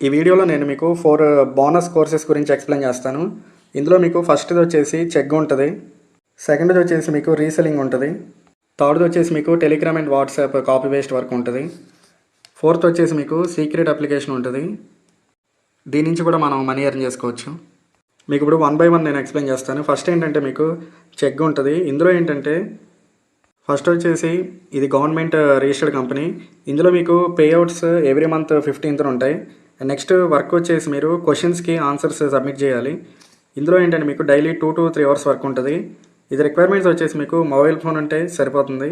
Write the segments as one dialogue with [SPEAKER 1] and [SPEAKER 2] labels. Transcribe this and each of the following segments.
[SPEAKER 1] ఈ వీడియోలో నేను మీకు 4 బోనస్ కోర్సెస్ గురించి ఎక్స్ప్లెయిన్ చేస్తాను. ఇందులో మీకు ఫస్ట్‌ది వచ్చేసి చెక్ ఉంటది. సెకండ్‌ది వచ్చేసి మీకు రీసెల్లింగ్ ఉంటది. థర్డ్‌ది వచ్చేసి మీకు Telegram and WhatsApp copy paste work ఉంటది. ఫోర్త్ వచ్చేసి మీకు సీక్రెట్ అప్లికేషన్ ఉంటది. దీని నుంచి కూడా మనం మనీ ఎర్న్ చేసుకోవచ్చు. మీకు ఇప్పుడు 1 బై 1 నేను ఎక్స్ప్లెయిన్ చేస్తాను. ఫస్ట్ ఏంటంటే మీకు చెక్ ఉంటది. ఇందులో ఏంటంటే ఫస్ట్ వచ్చేసి ఇది గవర్నమెంట్ రిజిస్టర్డ్ కంపెనీ. ఇందులో మీకు పేఅవుట్స్ ఎవ్రీ మంత్ 15th ఉంటాయి. నెక్స్ట్ వర్క్ వచ్చేసి మీరు క్వశ్చన్స్కి ఆన్సర్స్ సబ్మిట్ చేయాలి. ఇందులో ఏంటంటే మీకు డైలీ 2 to 3 అవర్స్ వర్క్ ఉంటుంది. ఇది రిక్వైర్మెంట్స్ వచ్చేసి మీకు మొబైల్ ఫోన్ ఉంటే సరిపోతుంది.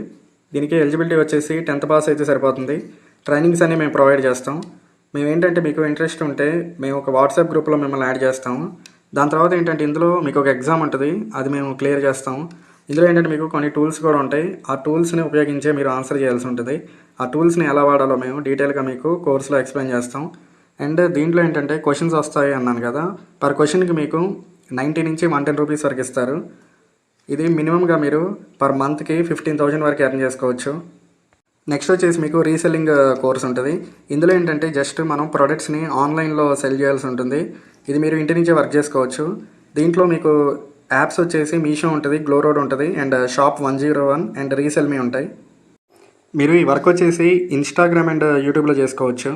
[SPEAKER 1] దీనికి ఎలిజిబిలిటీ వచ్చేసి 10th పాస్ అయితే సరిపోతుంది. ట్రైనింగ్స్ అన్ని మేము ప్రొవైడ్ చేస్తాం. మేము ఏంటంటే మీకు ఇంట్రెస్ట్ ఉంటే మేము ఒక వాట్సాప్ గ్రూప్లో మిమ్మల్ని యాడ్ చేస్తాము. దాని తర్వాత ఏంటంటే ఇందులో మీకు ఒక ఎగ్జామ్ ఉంటుంది, అది మేము క్లియర్ చేస్తాము. ఇందులో ఏంటంటే మీకు కొన్ని టూల్స్ కూడా ఉంటాయి. ఆ టూల్స్ని ఉపయోగించే మీరు ఆన్సర్ చేయాల్సి ఉంటుంది. ఆ టూల్స్ని ఎలా వాడాలో మేము డీటెయిల్గా మీకు కోర్సులో ఎక్స్ప్లెయిన్ చేస్తాం. అండ్ దీంట్లో ఏంటంటే క్వశ్చన్స్ వస్తాయి అన్నాను కదా, పర్ క్వశ్చన్కి మీకు 90 నుంచి 110 రూపీస్ వరకు ఇస్తారు. ఇది మినిమంగా మీరు పర్ మంత్కి 15,000 వరకు ఎర్న్ చేసుకోవచ్చు. నెక్స్ట్ వచ్చేసి మీకు రీసెల్లింగ్ కోర్స్ ఉంటుంది. ఇందులో ఏంటంటే జస్ట్ మనం ప్రొడక్ట్స్ని ఆన్లైన్లో సెల్ చేయాల్సి ఉంటుంది. ఇది మీరు ఇంటి నుంచే వర్క్ చేసుకోవచ్చు. దీంట్లో మీకు యాప్స్ వచ్చేసి మీషో ఉంటుంది, గ్లోరోడ్ ఉంటుంది, అండ్ షాప్ 101 అండ్ రీసెల్మీ ఉంటాయి. మీరు ఈ వర్క్ వచ్చేసి ఇన్స్టాగ్రామ్ అండ్ యూట్యూబ్లో చేసుకోవచ్చు.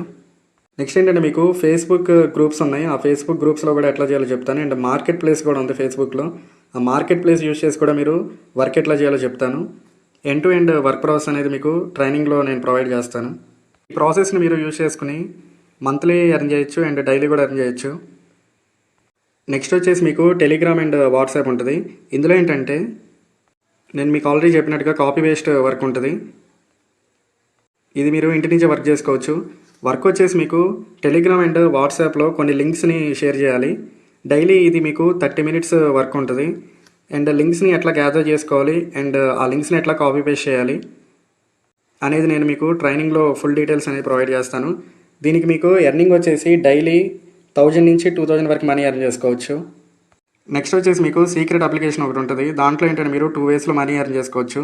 [SPEAKER 1] నెక్స్ట్ ఏంటంటే మీకు ఫేస్బుక్ గ్రూప్స్ ఉన్నాయి. ఆ ఫేస్బుక్ గ్రూప్స్లో కూడా ఎట్లా చేయాలో చెప్తాను. అండ్ మార్కెట్ ప్లేస్ కూడా ఉంది ఫేస్బుక్లో. ఆ మార్కెట్ ప్లేస్ యూస్ చేసి కూడా మీరు వర్క్ ఎట్లా చేయాలో చెప్తాను. End to end work process అనేది మీకు ట్రైనింగ్లో నేను ప్రొవైడ్ చేస్తాను. ఈ ప్రాసెస్ని మీరు యూస్ చేసుకుని మంత్లీ ఎర్న్ చేయొచ్చు అండ్ డైలీ కూడా ఎర్న్ చేయొచ్చు. నెక్స్ట్ వచ్చేసి మీకు టెలిగ్రామ్ అండ్ వాట్సాప్ ఉంటుంది. ఇందులో ఏంటంటే నేను మీకు ఆల్రెడీ చెప్పినట్టుగా కాపీ పేస్ట్ వర్క్ ఉంటుంది. ఇది మీరు ఇంటి నుంచే వర్క్ చేసుకోవచ్చు. వర్క్ వచ్చేసి మీకు టెలిగ్రామ్ అండ్ వాట్సాప్లో కొన్ని లింక్స్ని షేర్ చేయాలి. డైలీ ఇది మీకు 30 minutes వర్క్ ఉంటుంది. అండ్ లింక్స్ని ఎట్లా గ్యాదర్ చేసుకోవాలి అండ్ ఆ లింక్స్ని ఎట్లా కాపీ పేస్ట్ చేయాలి అనేది నేను మీకు ట్రైనింగ్లో ఫుల్ డీటెయిల్స్ అనేది ప్రొవైడ్ చేస్తాను. దీనికి మీకు ఎర్నింగ్ వచ్చేసి డైలీ 1000 నుంచి 2000 వరకు మనీ ఎర్న్ చేసుకోవచ్చు. నెక్స్ట్ వచ్చేసి మీకు సీక్రెట్ అప్లికేషన్ ఒకటి ఉంటుంది. దాంట్లో ఏంటంటే మీరు 2 waysలో మనీ ఎర్న్ చేసుకోవచ్చు.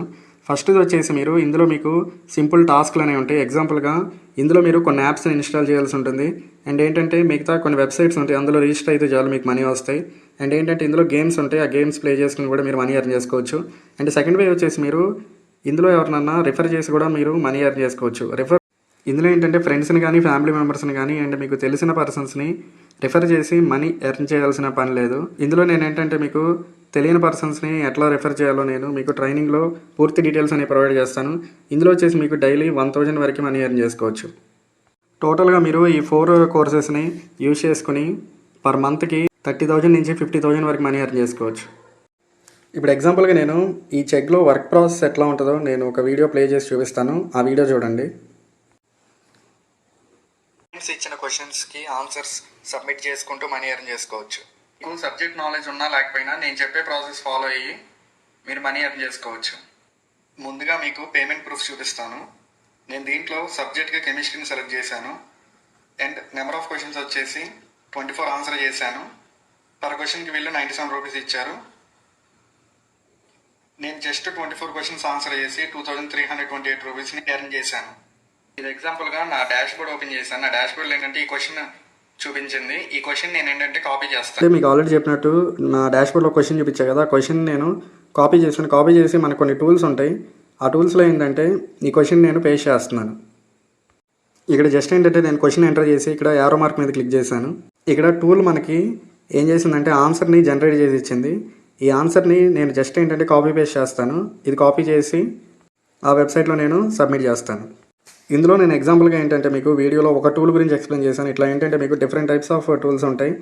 [SPEAKER 1] ఫస్ట్ది వచ్చేసి మీరు ఇందులో మీకు సింపుల్ టాస్క్లు అనేవి ఉంటాయి. ఎగ్జాంపుల్గా ఇందులో మీరు కొన్ని యాప్స్ని ఇన్స్టాల్ చేయాల్సి ఉంటుంది. అండ్ ఏంటంటే మిగతా కొన్ని వెబ్సైట్స్ ఉంటాయి, అందులో రిజిస్టర్ అయితే చాలు మీకు మనీ వస్తాయి. అండ్ ఏంటంటే ఇందులో గేమ్స్ ఉంటాయి, ఆ గేమ్స్ ప్లే చేసుకుని కూడా మీరు మనీ ఎర్న్ చేసుకోవచ్చు. అండ్ సెకండ్ వే వచ్చేసి మీరు ఇందులో ఎవరినన్నా రిఫర్ చేసి కూడా మీరు మనీ ఎర్న్ చేసుకోవచ్చు. ఇందులో ఏంటంటే ఫ్రెండ్స్ని కానీ ఫ్యామిలీ మెంబర్స్ని కానీ అండ్ మీకు తెలిసిన పర్సన్స్ని రిఫర్ చేసి మనీ ఎర్న్ చేయాల్సిన పని లేదు. ఇందులో నేను ఏంటంటే మీకు తెలియని పర్సన్స్ని ఎట్లా రిఫర్ చేయాలో నేను మీకు ట్రైనింగ్లో పూర్తి డీటెయిల్స్ అనేవి ప్రొవైడ్ చేస్తాను. ఇందులో వచ్చేసి మీకు డైలీ 1000 వరకు మనీ ఎర్న్ చేసుకోవచ్చు. టోటల్గా మీరు ఈ 4 కోర్సెస్ని యూజ్ చేసుకుని పర్ మంత్కి 30,000 నుంచి 50,000 వరకు మనీ ఎర్న్ చేసుకోవచ్చు. ఇప్పుడు ఎగ్జాంపుల్గా నేను ఈ చెక్లో వర్క్ ప్రాసెస్ ఎట్లా ఉంటుందో నేను ఒక వీడియో ప్లే చేసి చూపిస్తాను. ఆ వీడియో చూడండి. ఇచ్చిన క్వశ్చన్స్కి ఆన్సర్స్ సబ్మిట్ చేసుకుంటూ మనీ ఎర్న్ చేసుకోవచ్చు. మీకు సబ్జెక్ట్ నాలెడ్జ్ ఉన్నా లేకపోయినా నేను చెప్పే ప్రాసెస్ ఫాలో అయ్యి మీరు మనీ ఎర్న్ చేసుకోవచ్చు. ముందుగా మీకు పేమెంట్ ప్రూఫ్ చూపిస్తాను. నేను దీంట్లో సబ్జెక్ట్గా కెమిస్ట్రీని సెలెక్ట్ చేశాను. అండ్ నెంబర్ ఆఫ్ క్వశ్చన్స్ వచ్చేసి 24 ఆన్సర్ చేశాను. పర్ క్వశ్చన్కి వీళ్ళు 97 రూపీస్ ఇచ్చారు. నేను జస్ట్ 24 క్వశ్చన్స్ ఆన్సర్ చేసి 2328 రూపీస్ని ఎర్న్ చేశాను. ఇది ఎగ్జాంపుల్గా నా డాష్ బోర్డ్ ఓపెన్ చేశాను. నా డాష్ బోర్డ్లో ఏంటంటే ఈ క్వశ్చన్ చూపించింది. ఈ క్వశ్చన్ నేను ఏంటంటే కాపీ చేస్తాను. మీకు ఆల్రెడీ చెప్పినట్టు నా డాష్ బోర్డ్లో క్వశ్చన్ చూపించా కదా, క్వశ్చన్ నేను కాపీ చేసి మనకు కొన్ని టూల్స్ ఉంటాయి. ఆ టూల్స్లో ఏంటంటే ఈ క్వశ్చన్ నేను పేస్ట్ చేస్తున్నాను. ఇక్కడ జస్ట్ ఏంటంటే నేను క్వశ్చన్ ఎంటర్ చేసి ఇక్కడ యారో మార్క్ మీద క్లిక్ చేశాను. ఇక్కడ టూల్ మనకి ఏం చేసిందంటే ఆన్సర్ని జనరేట్ చేసి ఇచ్చింది. ఈ ఆన్సర్ని నేను జస్ట్ ఏంటంటే కాపీ పేస్ట్ చేస్తాను. ఇది కాపీ చేసి ఆ వెబ్సైట్లో నేను సబ్మిట్ చేస్తాను. ఇందులో నేను ఎగ్జాంపుల్గా ఏంటంటే మీకు వీడియోలో ఒక టూల్ గురించి ఎక్స్ప్లెయిన్ చేశాను. ఇట్లా ఏంటంటే మీకు డిఫరెంట్ టైప్స్ ఆఫ్ టూల్స్ ఉంటాయి.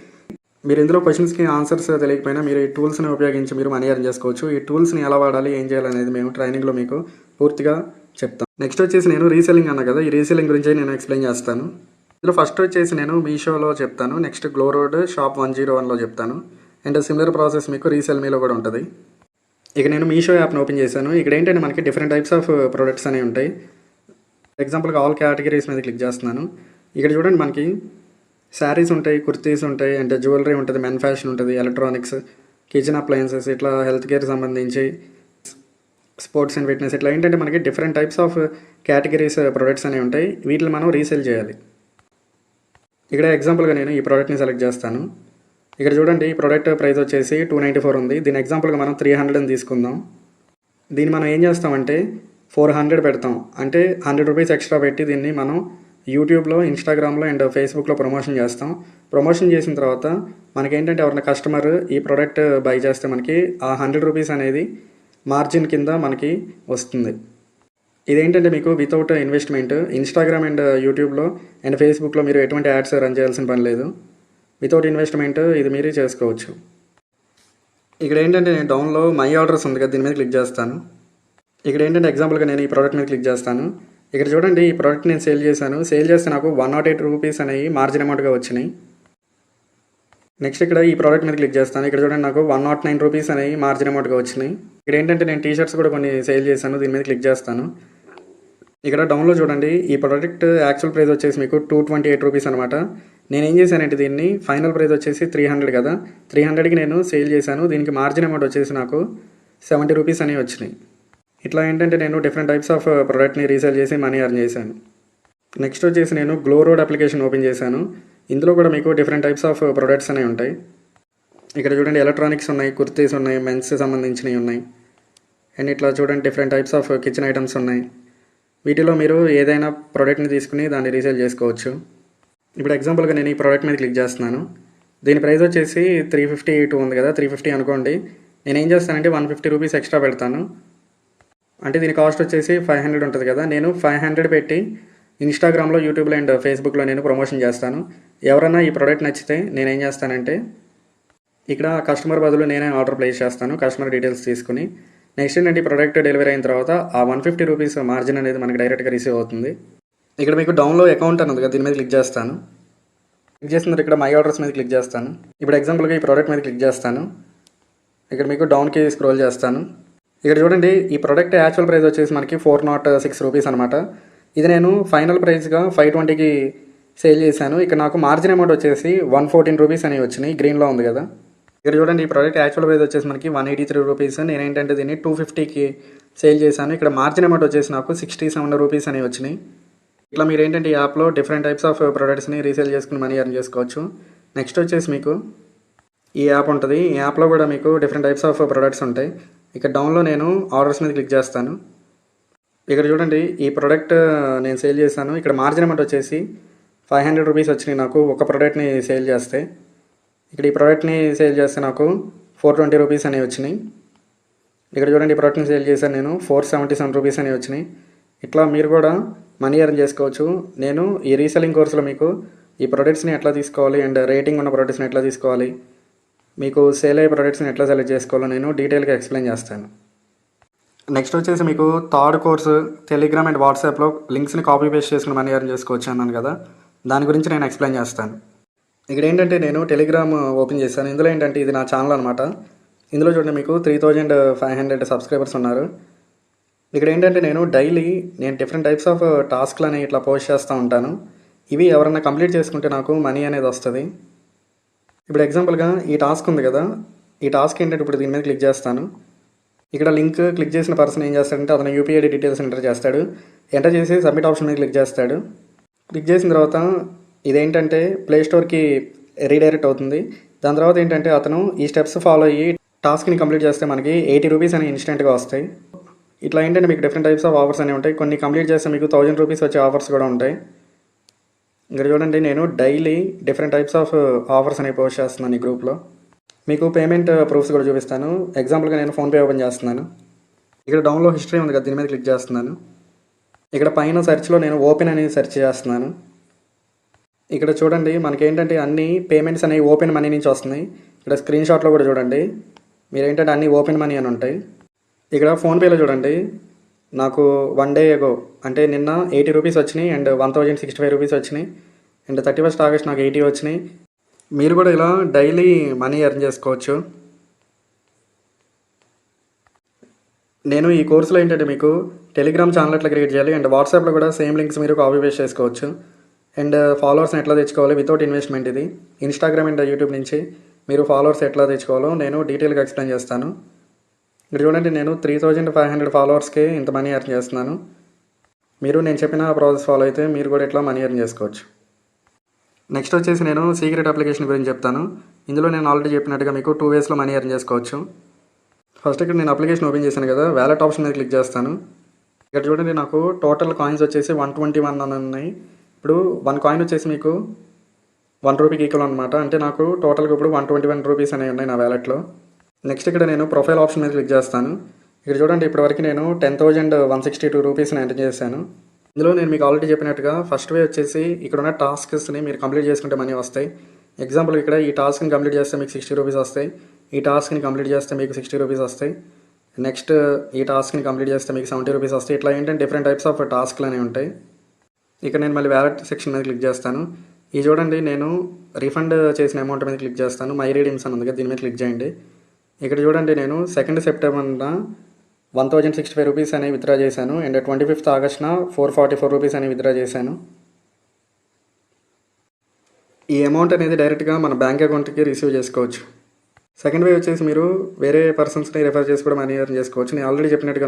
[SPEAKER 1] మీరు ఇందులో క్వశ్చన్స్కి ఆన్సర్స్ తెలియకపోయినా మీరు ఈ టూల్స్ని ఉపయోగించి మీరు మనీ ఎర్న్ చేసుకోవచ్చు. ఈ టూల్స్ని ఎలా వాడాలి, ఏం చేయాలనేది మేము ట్రైనింగ్లో మీకు పూర్తిగా చెప్తాం. నెక్స్ట్ వచ్చేసి నేను రీసెల్లింగ్ అన్నా కదా, ఈ రీసెల్లింగ్ గురించి నేను ఎక్స్ప్లెయిన్ చేస్తాను. ఇందులో ఫస్ట్ వచ్చేసి నేను మీషోలో చెప్తాను, నెక్స్ట్ గ్లోరోడ్ షాప్ 101లో చెప్తాను. అండ్ సిమిలర్ ప్రాసెస్ మీకు రీసెల్మీలో కూడా ఉంటుంది. ఇక నేను మీషో యాప్ని ఓపెన్ చేశాను. ఇక్కడ ఏంటంటే మనకి డిఫరెంట్ టైప్స్ ఆఫ్ ప్రొడక్ట్స్ అనేవి ఉంటాయి. ఎగ్జాంపుల్గా ఆల్ కేటగిరీస్ మీద క్లిక్ చేస్తున్నాను. ఇక్కడ చూడండి మనకి శారీస్ ఉంటాయి, కుర్తీస్ ఉంటాయి, అంటే జ్యువెలరీ ఉంటుంది, మెన్ ఫ్యాషన్ ఉంటుంది, ఎలక్ట్రానిక్స్, కిచెన్ అప్లయన్సెస్, ఇట్లా హెల్త్ కేర్ సంబంధించి స్పోర్ట్స్ అండ్ ఫిట్నెస్, ఇట్లా ఏంటంటే మనకి different types of categories products అనేవి ఉంటాయి. వీటిని మనం రీసేల్ చేయాలి. ఇక్కడ ఎగ్జాంపుల్గా నేను ఈ ప్రోడక్ట్ని సెలెక్ట్ చేస్తాను. ఇక్కడ చూడండి ఈ ప్రోడక్ట్ ప్రైస్ వచ్చేసి 294 ఉంది. దీని ఎగ్జాంపుల్గా మనం 300 అని తీసుకుందాం. దీన్ని మనం ఏం చేస్తామంటే 400 పెడతాం. అంటే 100 రూపీస్ ఎక్స్ట్రా పెట్టి దీన్ని మనం యూట్యూబ్లో, ఇన్స్టాగ్రామ్లో అండ్ ఫేస్బుక్లో ప్రమోషన్ చేస్తాం. ప్రమోషన్ చేసిన తర్వాత మనకేంటంటే ఎవరైనా కస్టమర్ ఈ ప్రోడక్ట్ బై చేస్తే మనకి ఆ 100 రూపీస్ అనేది మార్జిన్ కింద మనకి వస్తుంది. ఇదేంటంటే మీకు వితౌట్ ఇన్వెస్ట్మెంట్. ఇన్స్టాగ్రామ్ అండ్ యూట్యూబ్లో అండ్ ఫేస్బుక్లో మీరు ఎటువంటి యాడ్స్ రన్ చేయాల్సిన పని లేదు. వితౌట్ ఇన్వెస్ట్మెంట్ ఇది మీరే చేసుకోవచ్చు. ఇక్కడ ఏంటంటే నేను డౌన్లో మై ఆర్డర్స్ ఉంది కదా, దీని మీద క్లిక్ చేస్తాను. ఇక్కడ ఏంటంటే ఎగ్జాంపుల్గా నేను ఈ ప్రోడక్ట్ మీద క్లిక్ చేస్తాను. ఇక్కడ చూడండి ఈ ప్రోడక్ట్ నేను సేల్ చేశాను. సేల్ చేస్తే నాకు 108 రూపీస్ అనేవి మార్జిన్ అమౌంట్గా వచ్చినాయి. నెక్స్ట్ ఇక్కడ ఈ ప్రోడక్ట్ మీద క్లిక్ చేస్తాను. ఇక్కడ చూడండి నాకు 109 రూపీస్ అనేవి మార్జిన్ అమౌంట్గా వచ్చినాయి. ఇక్కడ ఏంటంటే నేను టీషర్ట్స్ కూడా కొన్ని సేల్ చేశాను. దీని మీద క్లిక్ చేస్తాను. ఇక్కడ డౌన్లో చూడండి ఈ ప్రోడక్ట్ యాక్చువల్ ప్రైస్ వచ్చేసి మీకు 228 రూపీస్ అనమాట. నేను ఏం చేశానంటే దీన్ని ఫైనల్ ప్రైస్ వచ్చేసి 300 కదా, 300కి నేను సేల్ చేశాను. దీనికి మార్జిన్ అమౌంట్ వచ్చేసి నాకు 70 రూపీస్ అనేవి వచ్చినాయి. ఇట్లా ఏంటంటే నేను డిఫరెంట్ టైప్స్ ఆఫ్ ప్రోడక్ట్ని రీసేల్ చేసి మనీ ఎర్న్ చేశాను. నెక్స్ట్ వచ్చేసి నేను గ్లో రోడ్ అప్లికేషన్ ఓపెన్ చేశాను. ఇందులో కూడా మీకు డిఫరెంట్ టైప్స్ ఆఫ్ ప్రొడక్ట్స్ అనేవి ఉంటాయి. ఇక్కడ చూడండి ఎలక్ట్రానిక్స్ ఉన్నాయి, కుర్తీస్ ఉన్నాయి, మెన్స్ సంబంధించినవి ఉన్నాయి. అండ్ ఇట్లా చూడండి different types of kitchen items ఉన్నాయి. వీటిలో మీరు ఏదైనా ప్రోడక్ట్ని తీసుకుని దాన్ని రీసేల్ చేసుకోవచ్చు. ఇప్పుడు ఎగ్జాంపుల్గా నేను ఈ ప్రోడక్ట్ మీద క్లిక్ చేస్తున్నాను. దీని ప్రైస్ వచ్చేసి 352 ఉంది కదా, 350 అనుకోండి. నేను ఏం చేస్తానంటే 150 రూపీస్ ఎక్స్ట్రా పెడతాను. అంటే దీని కాస్ట్ వచ్చేసి 500 ఉంటుంది కదా, నేను 500 పెట్టి ఇన్స్టాగ్రామ్లో, యూట్యూబ్లో అండ్ ఫేస్బుక్లో నేను ప్రమోషన్ చేస్తాను. ఎవరైనా ఈ ప్రోడక్ట్ నచ్చితే నేను ఏం చేస్తానంటే ఇక్కడ కస్టమర్ బదులు నేనే ఆర్డర్ ప్లేస్ చేస్తాను, కస్టమర్ డీటెయిల్స్ తీసుకుని. నెక్స్ట్ ఏంటంటే ఈ ప్రోడక్ట్ డెలివరీ అయిన తర్వాత ఆ 150 రూపీస్ మార్జిన్ అనేది మనకి డైరెక్ట్గా రిసీవ్ అవుతుంది. ఇక్కడ మీకు డౌన్లో అకౌంట్ అన్నది కదా, దీని మీద క్లిక్ చేస్తాను. క్లిక్ చేసిన తర్వాత ఇక్కడ మై ఆర్డర్స్ మీద క్లిక్ చేస్తాను. ఇప్పుడు ఎగ్జాంపుల్గా ఈ ప్రోడక్ట్ మీద క్లిక్ చేస్తాను. ఇక్కడ మీకు డౌన్కి స్క్రోల్ చేస్తాను. ఇక్కడ చూడండి ఈ ప్రోడక్ట్ యాక్చువల్ ప్రైస్ వచ్చేసి మనకి 406 రూపీస్ అనమాట. ఇది నేను ఫైనల్ ప్రైస్గా 520కి సేల్ చేశాను. ఇక్కడ నాకు మార్జిన్ అమౌంట్ వచ్చేసి 114 రూపీస్ అనేవి వచ్చినాయి. గ్రీన్లో ఉంది కదా. ఇక్కడ చూడండి ఈ ప్రోడక్ట్ యాక్చువల్ ప్రైస్ వచ్చేసి మనకి 183 రూపీస్. నేను ఏంటంటే దీన్ని 250కి సేల్ చేశాను. ఇక్కడ మార్జిన్ అమౌంట్ వచ్చేసి నాకు 67 రూపీస్ అనేవి వచ్చినాయి. ఇట్లా మీరు ఏంటంటే ఈ యాప్లో డిఫరెంట్ టైప్స్ ఆఫ్ ప్రొడక్ట్స్ని రీసేల్ చేసుకుని మనీ ఎర్న్ చేసుకోవచ్చు. నెక్స్ట్ వచ్చేసి మీకు ఈ యాప్ ఉంటుంది. ఈ యాప్లో కూడా మీకు డిఫరెంట్ టైప్స్ ఆఫ్ ప్రొడక్ట్స్ ఉంటాయి. ఇక్కడ డౌన్లో నేను ఆర్డర్స్ మీద క్లిక్ చేస్తాను. ఇక్కడ చూడండి ఈ ప్రోడక్ట్ నేను సేల్ చేశాను. ఇక్కడ మార్జిన్ అమౌంట్ వచ్చేసి 500 రూపీస్ వచ్చినాయి నాకు ఒక ప్రోడక్ట్ని సేల్ చేస్తే. ఇక్కడ ఈ ప్రోడక్ట్ని సేల్ చేస్తే నాకు 420 రూపీస్ అనేవి వచ్చినాయి. ఇక్కడ చూడండి ఈ ప్రోడక్ట్ని సేల్ చేశాను నేను 477 రూపీస్ అనేవి వచ్చినాయి. ఇట్లా మీరు కూడా మనీ ఎర్న్ చేసుకోవచ్చు. నేను ఈ రీసెల్లింగ్ కోర్సులో మీకు ఈ ప్రొడక్ట్స్ని ఎట్లా తీసుకోవాలి అండ్ రేటింగ్ ఉన్న ప్రొడక్ట్స్ని ఎట్లా తీసుకోవాలి, మీకు సేల్ అయ్యే ప్రొడక్ట్స్ని ఎట్లా సెలెక్ట్ చేసుకోవాలో నేను డీటెయిల్గా ఎక్స్ప్లెయిన్ చేస్తాను. నెక్స్ట్ వచ్చేసి మీకు థర్డ్ కోర్సు టెలిగ్రామ్ అండ్ వాట్సాప్లో లింక్స్ని కాపీ పేస్ట్ చేసుకుని మనీ ఎర్న్ చేసుకోవచ్చు అన్నాను కదా, దాని గురించి నేను ఎక్స్ప్లెయిన్ చేస్తాను. ఇక్కడ ఏంటంటే నేను టెలిగ్రామ్ ఓపెన్ చేశాను. ఇందులో ఏంటంటే ఇది నా ఛానల్ అనమాట. ఇందులో చూడండి మీకు 3500 సబ్స్క్రైబర్స్ ఉన్నారు. ఇక్కడ ఏంటంటే నేను డైలీ డిఫరెంట్ టైప్స్ ఆఫ్ టాస్క్లని ఇట్లా పోస్ట్ చేస్తూ ఉంటాను. ఇవి ఎవరన్నా కంప్లీట్ చేసుకుంటే నాకు మనీ అనేది వస్తుంది. ఇప్పుడు ఎగ్జాంపుల్గా ఈ టాస్క్ ఉంది కదా, ఈ టాస్క్ ఏంటంటే ఇప్పుడు దీని మీద క్లిక్ చేస్తాను. ఇక్కడ లింక్ క్లిక్ చేసిన పర్సన్ ఏం చేస్తాడంటే అతను యూపీఐడి డీటెయిల్స్ ఎంటర్ చేస్తాడు. ఎంటర్ చేసి సబ్మిట్ ఆప్షన్ మీద క్లిక్ చేస్తాడు. క్లిక్ చేసిన తర్వాత ఇదేంటంటే ప్లే స్టోర్కి రీడైరెక్ట్ అవుతుంది. దాని తర్వాత ఏంటంటే అతను ఈ స్టెప్స్ ఫాలో అయ్యి టాస్క్ని కంప్లీట్ చేస్తే మనకి 80 రూపీస్ అని ఇన్స్టెంట్గా వస్తాయి. ఇట్లా ఏంటంటే మీకు డిఫరెంట్ టైప్స్ ఆఫ్ ఆఫర్స్ అనేవి ఉంటాయి. కొన్ని కంప్లీట్ చేస్తే మీకు 1000 రూపీస్ వచ్చే ఆఫర్స్ కూడా ఉంటాయి. ఇక్కడ చూడండి నేను daily different types of offers అనేవి పోస్ట్ చేస్తున్నాను ఈ గ్రూప్లో. మీకు పేమెంట్ ప్రూఫ్స్ కూడా చూపిస్తాను. ఎగ్జాంపుల్గా నేను ఫోన్పే ఓపెన్ చేస్తున్నాను. ఇక్కడ డౌన్లో హిస్టరీ ఉంది కదా, దీని మీద క్లిక్ చేస్తున్నాను. ఇక్కడ పైన సెర్చ్లో నేను ఓపెన్ అనేది సెర్చ్ చేస్తున్నాను. ఇక్కడ చూడండి మనకేంటంటే అన్ని పేమెంట్స్ అనేవి ఓపెన్ మనీ నుంచి వస్తున్నాయి. ఇక్కడ స్క్రీన్ షాట్లో కూడా చూడండి మీరు ఏంటంటే అన్ని ఓపెన్ మనీ అని ఉంటాయి. ఇక్కడ ఫోన్పేలో చూడండి నాకు 1 డే ఎగో అంటే నిన్న 80 రూపీస్ వచ్చినాయి అండ్ 1065 రూపీస్ వచ్చినాయి అండ్ 31st ఆగస్ట్ నాకు 80 వచ్చినాయి. మీరు కూడా ఇలా డైలీ మనీ ఎర్న్ చేసుకోవచ్చు. నేను ఈ కోర్సులో ఏంటంటే మీకు టెలిగ్రామ్ ఛానల్ ఎట్లా క్రియేట్ చేయాలి అండ్ వాట్సాప్లో కూడా సేమ్ లింక్స్ మీరు కాపీ పేస్ట్ చేసుకోవచ్చు అండ్ ఫాలోవర్స్ని ఎట్లా తెచ్చుకోవాలి వితౌట్ ఇన్వెస్ట్మెంట్. ఇది ఇన్స్టాగ్రామ్ అండ్ యూట్యూబ్ నుంచి మీరు ఫాలోవర్స్ ఎట్లా తెచ్చుకోవాలో నేను డీటెయిల్గా ఎక్స్ప్లెయిన్ చేస్తాను. ఇక్కడ చూడండి నేను 3500 ఫాలోవర్స్కి ఇంత మనీ ఎర్న్ చేస్తున్నాను. మీరు నేను చెప్పిన ప్రాసెస్ ఫాలో అయితే మీరు కూడా ఇట్లా మనీ ఎర్న్ చేసుకోవచ్చు. నెక్స్ట్ వచ్చేసి నేను సీక్రెట్ అప్లికేషన్ గురించి చెప్తాను. ఇందులో నేను ఆల్రెడీ చెప్పినట్టుగా మీకు 2 వేస్లో మనీ ఎర్న్ చేసుకోవచ్చు. ఫస్ట్ ఇక్కడ నేను అప్లికేషన్ ఓపెన్ చేశాను కదా, వ్యాలెట్ ఆప్షన్ మీద క్లిక్ చేస్తాను. ఇక్కడ చూడండి నాకు టోటల్ కాయిన్స్ వచ్చేసి 121 అని ఉన్నాయి. ఇప్పుడు 1 కాయిన్ వచ్చేసి మీకు 1 రూపీకి ఈక్వల్ అనమాట. అంటే నాకు టోటల్గా ఇప్పుడు 121 రూపీస్ అనేవి ఉన్నాయి నా వ్యాలెట్లో. నెక్స్ట్ ఇక్కడ నేను ప్రొఫైల్ ఆప్షన్ మీద క్లిక్ చేస్తాను. ఇక్కడ చూడండి ఇప్పటివరకు నేను 10,162 రూపీస్ని ఎంటర్ చేశాను. ఇందులో నేను మీకు ఆల్రెడీ చెప్పినట్టుగా ఫస్ట్ వే వచ్చేసి ఇక్కడ ఉన్న టాస్క్స్ని మీరు కంప్లీట్ చేసుకుంటే మనీ వస్తాయి. ఎగ్జాంపుల్ ఇక్కడ ఈ టాస్క్ని కంప్లీట్ చేస్తే మీకు 60 రూపీస్ వస్తాయి. ఈ టాస్క్ని కంప్లీట్ చేస్తే మీకు 60 రూపీస్ వస్తాయి. నెక్స్ట్ ఈ టాస్క్ని కంప్లీట్ చేస్తే మీకు 70 రూపీస్ వస్తాయి. ఇట్లా ఏంటంటే డిఫరెంట్ టైప్స్ ఆఫ్ టాస్క్లు అనేవి ఉంటాయి. ఇక్కడ నేను మళ్ళీ వ్యాలెట్ సెక్షన్ మీద క్లిక్ చేస్తాను. ఇది చూడండి నేను రిఫండ్ చేసిన అమౌంట్ మీద క్లిక్ చేస్తాను. మై రీడీమ్స్ అని ఉంది కదా, దీని మీద క్లిక్ చేయండి. ఇక్కడ చూడండి నేను 2nd సెప్టెంబర్న 1,065 రూపీస్ అనేవి విత్డ్రా చేశాను. అండ్ 25th ఆగస్ట్న 444 రూపీస్ అనేవి విత్డ్రా చేశాను. ఈ అమౌంట్ అనేది డైరెక్ట్గా మన బ్యాంక్ అకౌంట్కి రిసీవ్ చేసుకోవచ్చు. సెకండ్ వే వచ్చేసి మీరు వేరే పర్సన్స్ని రెఫర్ చేసి కూడా మనీ ఎర్న్ చేసుకోవచ్చు. నేను ఆల్రెడీ చెప్పినట్టుగా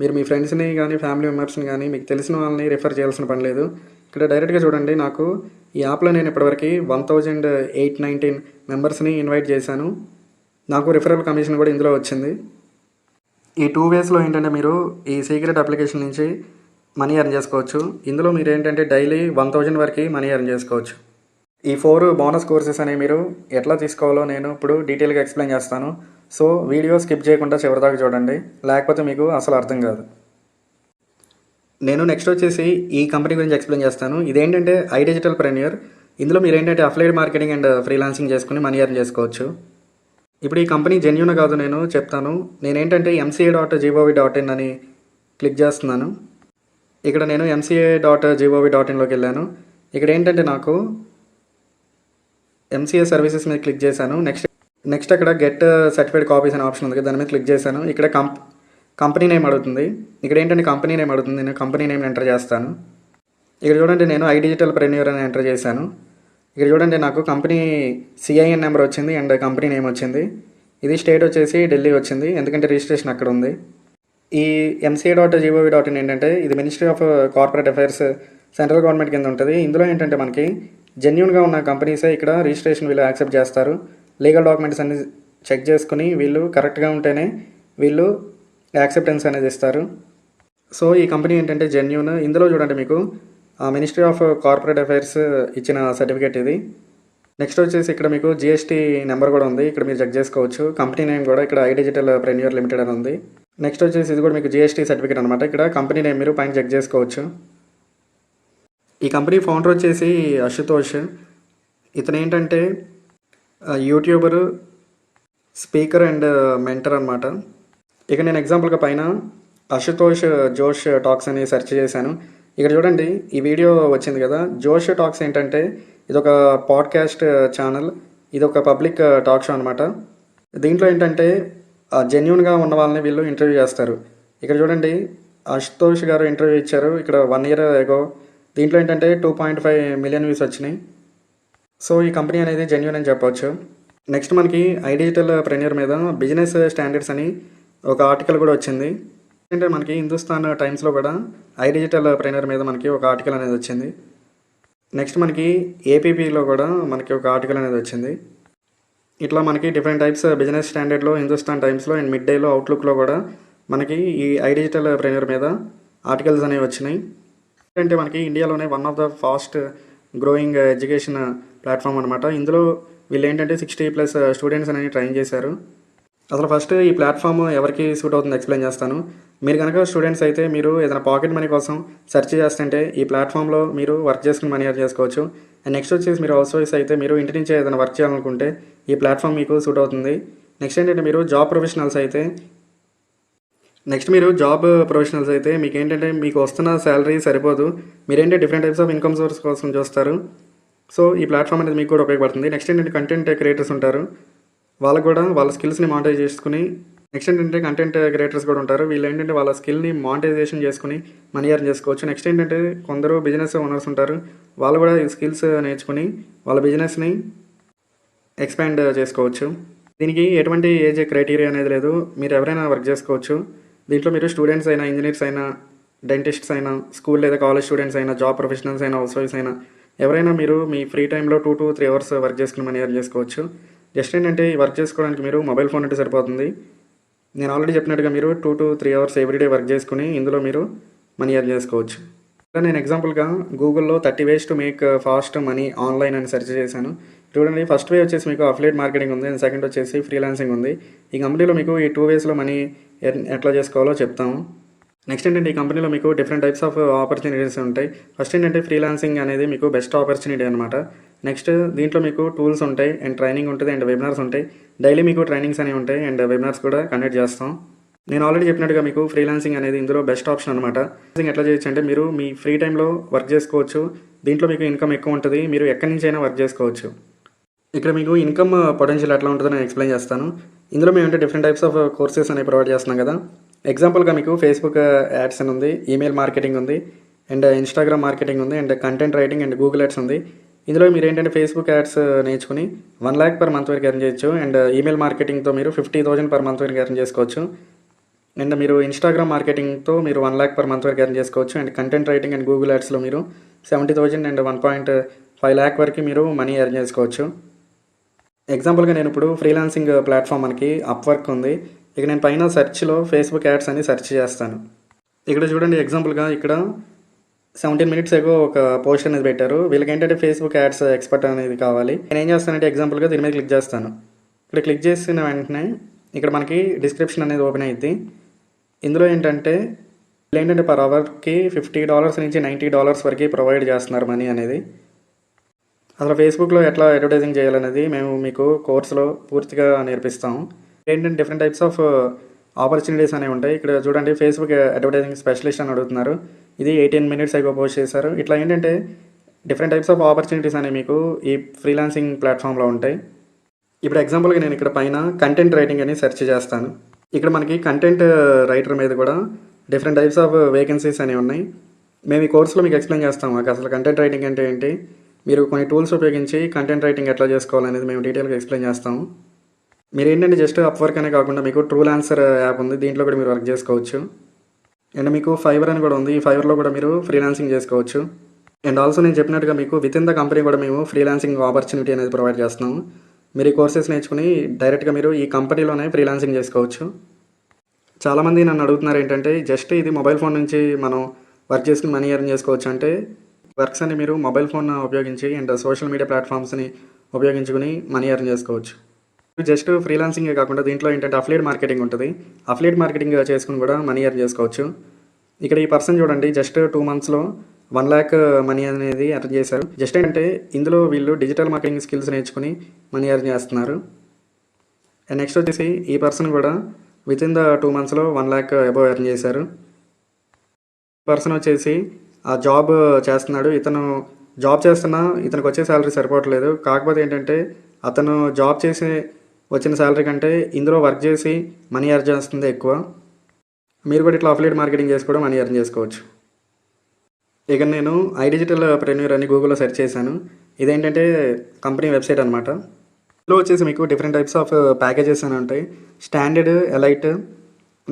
[SPEAKER 1] మీరు మీ ఫ్రెండ్స్ని కానీ ఫ్యామిలీ మెంబర్స్ని కానీ మీకు తెలిసిన వాళ్ళని రెఫర్ చేయాల్సిన పని లేదు. ఇక్కడ డైరెక్ట్గా చూడండి నాకు ఈ యాప్లో నేను ఇప్పటివరకు 1,819 మెంబర్స్ని ఇన్వైట్ చేశాను. నాకు రిఫరల్ కమిషన్ కూడా ఇందులో వచ్చింది. ఈ 2 వేస్లో ఏంటంటే మీరు ఈ సీక్రెట్ అప్లికేషన్ నుంచి మనీ ఎర్న్ చేసుకోవచ్చు. ఇందులో మీరు ఏంటంటే డైలీ 1,000 వరకు మనీ ఎర్న్ చేసుకోవచ్చు. ఈ 4 బోనస్ కోర్సెస్ అనేవి మీరు ఎట్లా తీసుకోవాలో నేను ఇప్పుడు డీటెయిల్గా ఎక్స్ప్లెయిన్ చేస్తాను. సో వీడియో స్కిప్ చేయకుండా చివరిదాకా చూడండి, లేకపోతే మీకు అసలు అర్థం కాదు. నేను నెక్స్ట్ వచ్చేసి ఈ కంపెనీ గురించి ఎక్స్ప్లెయిన్ చేస్తాను. ఇదేంటంటే iDigital Premier. ఇందులో మీరు ఏంటంటే అఫ్లైడ్ మార్కెటింగ్ అండ్ ఫ్రీలాన్సింగ్ చేసుకుని మనీ ఎర్న్ చేసుకోవచ్చు. ఇప్పుడు ఈ కంపెనీ జెన్యూన్ కాదు నేను చెప్తాను. నేనేంటంటే mca.gov.in అని క్లిక్ చేస్తున్నాను. ఇక్కడ నేను mca.gov.inలోకి వెళ్ళాను. ఇక్కడ ఏంటంటే నాకు MCA సర్వీసెస్ మీద క్లిక్ చేశాను. నెక్స్ట్ అక్కడ గెట్ సర్టిఫైడ్ కాపీస్ అనే ఆప్షన్ ఉంది కదా, దాని మీద క్లిక్ చేశాను. ఇక్కడ కంపెనీ నేమ్ అడుగుతుంది. ఇక్కడ ఏంటంటే కంపెనీ నేమ్ అడుగుతుంది. నేను కంపెనీ నేమ్ ఎంటర్ చేస్తాను. ఇక్కడ చూడండి నేను iDigital Premier అని ఎంటర్ చేశాను. ఇక్కడ చూడండి నాకు కంపెనీ CIN నెంబర్ వచ్చింది అండ్ కంపెనీ నేమ్ వచ్చింది. ఇది స్టేట్ వచ్చేసి ఢిల్లీ వచ్చింది, ఎందుకంటే రిజిస్ట్రేషన్ అక్కడ ఉంది. ఈ mca.gov.in ఏంటంటే ఇది ministry of corporate affairs central government కింద ఉంటుంది. ఇందులో ఏంటంటే మనకి జెన్యూన్గా ఉన్న కంపెనీసే ఇక్కడ రిజిస్ట్రేషన్ వీళ్ళు యాక్సెప్ట్ చేస్తారు. లీగల్ డాక్యుమెంట్స్ అన్ని చెక్ చేసుకుని వీళ్ళు కరెక్ట్గా ఉంటేనే వీళ్ళు యాక్సెప్టెన్స్ అనేది ఇస్తారు. సో ఈ కంపెనీ ఏంటంటే జెన్యూన్. ఇందులో చూడండి మీకు మినిస్ట్రీ ఆఫ్ కార్పొరేట్ అఫైర్స్ ఇచ్చిన సర్టిఫికేట్ ఇది. నెక్స్ట్ వచ్చేసి ఇక్కడ మీకు GST నెంబర్ కూడా ఉంది, ఇక్కడ మీరు చెక్ చేసుకోవచ్చు. కంపెనీ నేమ్ కూడా ఇక్కడ iDigital Premier లిమిటెడ్ అని ఉంది. నెక్స్ట్ వచ్చేసి ఇది కూడా మీకు GST సర్టిఫికేట్ అనమాట. ఇక్కడ కంపెనీ నేమ్ మీరు పైన చెక్ చేసుకోవచ్చు. ఈ కంపెనీ ఫౌండర్ వచ్చేసి అశుతోష్. ఇతను ఏంటంటే యూట్యూబర్, స్పీకర్ అండ్ మెంటర్ అనమాట. ఇక నేను ఎగ్జాంపుల్గా పైన అశుతోష్ జోష్ టాక్స్ అని సెర్చ్ చేశాను. ఇక్కడ చూడండి ఈ వీడియో వచ్చింది కదా. జోష్ టాక్స్ ఏంటంటే ఇది ఒక పాడ్కాస్ట్ ఛానల్, ఇది ఒక పబ్లిక్ టాక్ షో అనమాట. దీంట్లో ఏంటంటే జెన్యూన్గా ఉన్న వాళ్ళని వీళ్ళు ఇంటర్వ్యూ చేస్తారు. ఇక్కడ చూడండి అశుతోష్ గారు ఇంటర్వ్యూ ఇచ్చారు ఇక్కడ 1 year ago. దీంట్లో ఏంటంటే 2.5 million వ్యూస్ వచ్చినాయి. సో ఈ కంపెనీ అనేది జెన్యూన్ అని చెప్పవచ్చు. నెక్స్ట్ మనకి iDigital Premier మీద బిజినెస్ స్టాండర్డ్స్ అని ఒక ఆర్టికల్ కూడా వచ్చింది. అంటే మనకి హిందుస్థాన్ టైమ్స్లో కూడా iDigital Premier మీద మనకి ఒక ఆర్టికల్ అనేది వచ్చింది. నెక్స్ట్ మనకి APPలో కూడా మనకి ఒక ఆర్టికల్ అనేది వచ్చింది. ఇట్లా మనకి డిఫరెంట్ టైప్స్ బిజినెస్ స్టాండర్డ్లో హిందుస్థాన్ టైమ్స్లో అండ్ మిడ్ డేలో అవుట్లుక్లో కూడా మనకి ఈ iDigital Premier మీద ఆర్టికల్స్ అనేవి వచ్చినాయి. అంటే మనకి ఇండియాలోనే one of the fast growing education platform అనమాట. ఇందులో వీళ్ళు ఏంటంటే 60+ స్టూడెంట్స్ అనేది ట్రైన్ చేశారు. అసలు ఫస్ట్ ఈ ప్లాట్ఫామ్ ఎవరికి సూట్ అవుతుందో ఎక్స్ప్లెయిన్ చేస్తాను. మీరు కనుక స్టూడెంట్స్ అయితే మీరు ఏదైనా పాకెట్ మనీ కోసం సెర్చ్ చేస్తుంటే ఈ ప్లాట్ఫామ్లో మీరు వర్క్ చేసుకుని మనీ ఎర్న్ చేసుకోవచ్చు. అండ్ నెక్స్ట్ వచ్చేసి మీరు హౌస్ వైఫ్స్ అయితే మీరు ఇంటి నుంచే ఏదైనా వర్క్ చేయాలనుకుంటే ఈ ప్లాట్ఫామ్ మీకు సూట్ అవుతుంది. నెక్స్ట్ ఏంటంటే మీరు జాబ్ ప్రొఫెషనల్స్ అయితే మీకు ఏంటంటే మీకు వస్తున్న శాలరీ సరిపోదు, మీరేంటే different types of income source కోసం చూస్తారు. సో ఈ ప్లాట్ఫామ్ అనేది మీకు కూడా ఉపయోగపడుతుంది. నెక్స్ట్ ఏంటంటే కంటెంట్ క్రియేటర్స్ ఉంటారు, వాళ్ళకు కూడా వాళ్ళ స్కిల్స్ని మానిటైజ్ చేసుకుని. నెక్స్ట్ ఏంటంటే కంటెంట్ క్రియేటర్స్ కూడా ఉంటారు, వీళ్ళు ఏంటంటే వాళ్ళ స్కిల్ని మానిటైజేషన్ చేసుకుని మనీ ఎర్న్ చేసుకోవచ్చు. నెక్స్ట్ ఏంటంటే కొందరు బిజినెస్ ఓనర్స్ ఉంటారు, వాళ్ళు కూడా ఈ స్కిల్స్ నేర్చుకుని వాళ్ళ బిజినెస్ని ఎక్స్పాండ్ చేసుకోవచ్చు. దీనికి ఎటువంటి ఏజ్ క్రైటీరియా అనేది లేదు, మీరు ఎవరైనా వర్క్ చేసుకోవచ్చు. దీంట్లో మీరు స్టూడెంట్స్ అయినా, ఇంజనీర్స్ అయినా, డెంటిస్ట్స్ అయినా, స్కూల్ లేదా కాలేజ్ స్టూడెంట్స్ అయినా, జాబ్ ప్రొఫెషనల్స్ అయినా, హౌస్ వైఫ్స్ అయినా ఎవరైనా మీరు మీ ఫ్రీ టైంలో 2 to 3 అవర్స్ వర్క్ చేసుకుని మనీ ఎర్న్ చేసుకోవచ్చు. జస్ట్ ఏంటంటే ఈ వర్క్ చేసుకోవడానికి మీరు మొబైల్ ఫోన్ ఉంటే సరిపోతుంది. నేను ఆల్రెడీ చెప్పినట్టుగా మీరు 2 to 3 అవర్స్ ఎవ్రీడే వర్క్ చేసుకుని ఇందులో మీరు మనీ ఎర్న్ చేసుకోవచ్చు. ఇక్కడ నేను ఎగ్జాంపుల్గా గూగుల్లో 30 ways to make fast money online అని సెర్చ్ చేశాను. చూడండి, ఫస్ట్ వే వచ్చేసి మీకు అఫిలియేట్ మార్కెటింగ్ ఉంది అండ్ సెకండ్ వచ్చేసి ఫ్రీలాన్సింగ్ ఉంది. ఈ కంపెనీలో మీకు ఈ 2 waysలో మనీ ఎట్లా చేసుకోవాలో చెప్తాము. నెక్స్ట్ ఏంటంటే ఈ కంపెనీలో మీకు డిఫరెంట్ టైప్స్ ఆఫ్ ఆపర్చునిటీస్ ఉంటాయి. ఫస్ట్ ఏంటంటే ఫ్రీలాన్సింగ్ అనేది మీకు బెస్ట్ ఆపర్చునిటీ అనమాట. నెక్స్ట్ దీంట్లో మీకు టూల్స్ ఉంటాయి అండ్ ట్రైనింగ్ ఉంటుంది అండ్ వెబినార్స్ ఉంటాయి. డైలీ మీకు ట్రైనింగ్స్ అనేవి ఉంటాయి అండ్ వెబినార్స్ కూడా కండక్ట్ చేస్తాం. నేను ఆల్రెడీ చెప్పినట్టుగా మీకు ఫ్రీలాన్సింగ్ అనేది ఇందులో బెస్ట్ ఆప్షన్ అనమాట. ఫ్రీలాన్సింగ్ ఎట్లా చేయొచ్చు అంటే మీరు మీ ఫ్రీ టైంలో వర్క్ చేసుకోవచ్చు. దీంట్లో మీకు ఇన్కమ్ ఎక్కువ ఉంటుంది. మీరు ఎక్కడి నుంచి అయినా వర్క్ చేసుకోవచ్చు. ఇక్కడ మీకు ఇన్కమ్ పొటెన్షియల్ ఎట్లా ఉంటుందో నేను ఎక్స్ప్లెయిన్ చేస్తాను. ఇందులో మేమంటే డిఫరెంట్ టైప్స్ ఆఫ్ కోర్సెస్ అనేవి ప్రొవైడ్ చేస్తున్నాం కదా. ఎగ్జాంపుల్గా మీకు ఫేస్బుక్ యాడ్స్ అని ఉంది, ఈమెయిల్ మార్కెటింగ్ ఉంది అండ్ ఇన్స్టాగ్రామ్ మార్కెటింగ్ ఉంది and content writing and Google ads ఉంది. ఇందులో మీరు ఏంటంటే ఫేస్బుక్ యాడ్స్ నేర్చుకుని 1 lakh per month వరకు ఎర్న్ చేయొచ్చు అండ్ ఈమెయిల్ మార్కెటింగ్తో మీరు 50,000 per month వరకు ఎర్న్ చేసుకోవచ్చు. అండ్ మీరు ఇన్స్టాగ్రామ్ మార్కెటింగ్తో మీరు 1 lakh per month వరకు ఎర్న్ చేసుకోవచ్చు and content writing and Google యాడ్స్లో మీరు 70,000 అండ్ 1.5 lakh వరకు మీరు మనీ ఎర్న్ చేసుకోవచ్చు. ఎగ్జాంపుల్గా నేను ఇప్పుడు ఫ్రీలాన్సింగ్ ప్లాట్ఫామ్ మనకి అప్వర్క్ ఉంది. ఇక నేను పైన సెర్చ్లో ఫేస్బుక్ యాడ్స్ అని సెర్చ్ చేస్తాను. ఇక్కడ చూడండి, ఎగ్జాంపుల్గా ఇక్కడ 17 minutes ago ఒక పోస్ట్ అనేది పెట్టారు. వీళ్ళకి ఏంటంటే ఫేస్బుక్ యాడ్స్ ఎక్స్పర్ట్ అనేది కావాలి. నేను ఏం చేస్తానంటే ఎగ్జాంపుల్గా దీని మీద క్లిక్ చేస్తాను. ఇక్కడ క్లిక్ చేసిన వెంటనే ఇక్కడ మనకి డిస్క్రిప్షన్ అనేది ఓపెన్ అయ్యింది. ఇందులో ఏంటంటే పర్ అవర్కి $50 నుంచి $90 వరకు ప్రొవైడ్ చేస్తున్నారు మనీ అనేది. అసలు ఫేస్బుక్లో ఎట్లా అడ్వర్టైజింగ్ చేయాలనేది మేము మీకు కోర్సులో పూర్తిగా నేర్పిస్తాము. ఏంటంటే డిఫరెంట్ టైప్స్ ఆఫ్ ఆపర్చునిటీస్ అనేవి ఉంటాయి. ఇక్కడ చూడండి, ఫేస్బుక్ అడ్వర్టైజింగ్ స్పెషలిస్ట్ అని అడుగుతున్నారు. ఇది 18 minutes ago పోస్ట్ చేశారు. ఇట్లా ఏంటంటే డిఫరెంట్ టైప్స్ ఆఫ్ ఆపర్చునిటీస్ అనేవి మీకు ఈ ఫ్రీలాన్సింగ్ ప్లాట్ఫామ్లో ఉంటాయి. ఇప్పుడు ఎగ్జాంపుల్గా నేను ఇక్కడ పైన కంటెంట్ రైటింగ్ అని సెర్చ్ చేస్తాను. ఇక్కడ మనకి కంటెంట్ రైటర్ మీద కూడా డిఫరెంట్ టైప్స్ ఆఫ్ వేకెన్సీస్ అనేవి ఉన్నాయి. మేము ఈ కోర్సులో మీకు ఎక్స్ప్లెయిన్ చేస్తాము. అసలు కంటెంట్ రైటింగ్ అంటే ఏంటి, మీరు కొన్ని టూల్స్ ఉపయోగించి కంటెంట్ రైటింగ్ ఎట్లా చేసుకోవాలనేది మేము డీటెయిల్గా ఎక్స్ప్లెయిన్ చేస్తాము. మీరు ఏంటంటే జస్ట్ అప్వర్క్ అనే కాకుండా మీకు ట్రూలాన్సర్ యాప్ ఉంది, దీంట్లో కూడా మీరు వర్క్ చేసుకోవచ్చు. అండ్ మీకు ఫైవర్ అని కూడా ఉంది. ఈ ఫైవర్లో కూడా మీరు ఫ్రీలాన్సింగ్ చేసుకోవచ్చు. అండ్ ఆల్సో నేను చెప్పినట్టుగా మీకు విత్ ఇన్ ద కంపెనీ కూడా మేము ఫ్రీలాన్సింగ్ ఆపర్చునిటీ అనేది ప్రొవైడ్ చేస్తున్నాము. మీరు ఈ కోర్సెస్ నేర్చుకుని డైరెక్ట్గా మీరు ఈ కంపెనీలోనే ఫ్రీలాన్సింగ్ చేసుకోవచ్చు. చాలామంది నన్ను అడుగుతున్నారు ఏంటంటే జస్ట్ ఇది మొబైల్ ఫోన్ నుంచి మనం వర్క్ చేసుకుని మనీ ఎర్న్ చేసుకోవచ్చు అంటే, వర్క్స్ అని మీరు మొబైల్ ఫోన్ ఉపయోగించి అండ్ సోషల్ మీడియా ప్లాట్ఫామ్స్ని ఉపయోగించుకుని మనీ ఎర్న్ చేసుకోవచ్చు. జస్ట్ ఫ్రీలాన్సింగే కాకుండా దీంట్లో ఏంటంటే అఫిలియేట్ మార్కెటింగ్ ఉంటుంది. అఫిలియేట్ మార్కెటింగ్ చేసుకుని కూడా మనీ ఎర్న్ చేసుకోవచ్చు. ఇక్కడ ఈ పర్సన్ చూడండి, జస్ట్ 2 monthsలో 1 lakh మనీ అనేది ఎర్న్ చేశారు. జస్ట్ ఏంటంటే ఇందులో వీళ్ళు డిజిటల్ మార్కెటింగ్ స్కిల్స్ నేర్చుకుని మనీ ఎర్న్ చేస్తున్నారు. అండ్ నెక్స్ట్ వచ్చేసి ఈ పర్సన్ కూడా with in the 2 monthsలో 1 lakh above earn చేశారు. పర్సన్ వచ్చేసి ఆ జాబ్ చేస్తున్నాడు. ఇతను జాబ్ చేస్తున్నా ఇతనికి వచ్చే శాలరీ సరిపోవట్లేదు. కాకపోతే ఏంటంటే అతను జాబ్ చేసి వచ్చిన శాలరీ కంటే ఇందులో వర్క్ చేసి మనీ ఎర్న్ చేస్తుంది ఎక్కువ. మీరు కూడా ఇట్లా అఫిలియేట్ మార్కెటింగ్ చేసి కూడా మనీ ఎర్న్ చేసుకోవచ్చు. ఇక నేను ఐడిజిటల్ ప్రెన్యూర్ అని గూగుల్లో సెర్చ్ చేశాను. ఇదేంటంటే కంపెనీ వెబ్సైట్ అనమాట. ఇందులో వచ్చేసి మీకు డిఫరెంట్ టైప్స్ ఆఫ్ ప్యాకేజెస్ అని ఉంటాయి. స్టాండర్డ్, ఎలైట్,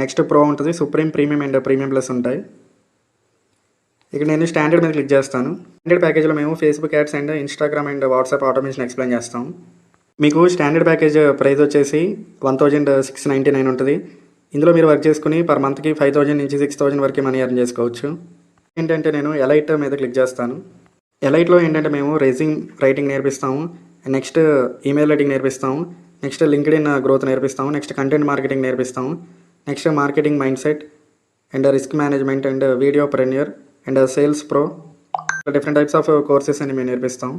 [SPEAKER 1] నెక్స్ట్ ప్రో ఉంటుంది, supreme, premium and premium plus ఉంటాయి. ఇక్కడ నేను స్టాండర్డ్ మీద క్లిక్ చేస్తాను. స్టాండర్డ్ ప్యాకేజ్లో మేము Facebook ads and Instagram and WhatsApp automation explain చేస్తాం. మీకు స్టాండర్డ్ ప్యాకేజ్ ప్రైస్ వచ్చేసి 1,699 ఉంటుంది. ఇందులో మీరు వర్క్ చేసుకుని పర్ మంత్కి 5,000 నుంచి 6,000 వరకు మనీ ఎర్న్ చేసుకోవచ్చు. ఏంటంటే నేను ఎలైట్ మీద క్లిక్ చేస్తాను. ఎలైట్లో ఏంటంటే మేము రెజ్యూమ్ రైటింగ్ నేర్పిస్తాము, నెక్స్ట్ ఈమెయిల్ రైటింగ్ నేర్పిస్తాము, నెక్స్ట్ లింక్డ్ఇన్ గ్రోత్ నేర్పిస్తాము, నెక్స్ట్ కంటెంట్ మార్కెటింగ్ నేర్పిస్తాము, next marketing mindset and risk management and videopreneur and sales pro, different types of courses అని మేము నేర్పిస్తాం.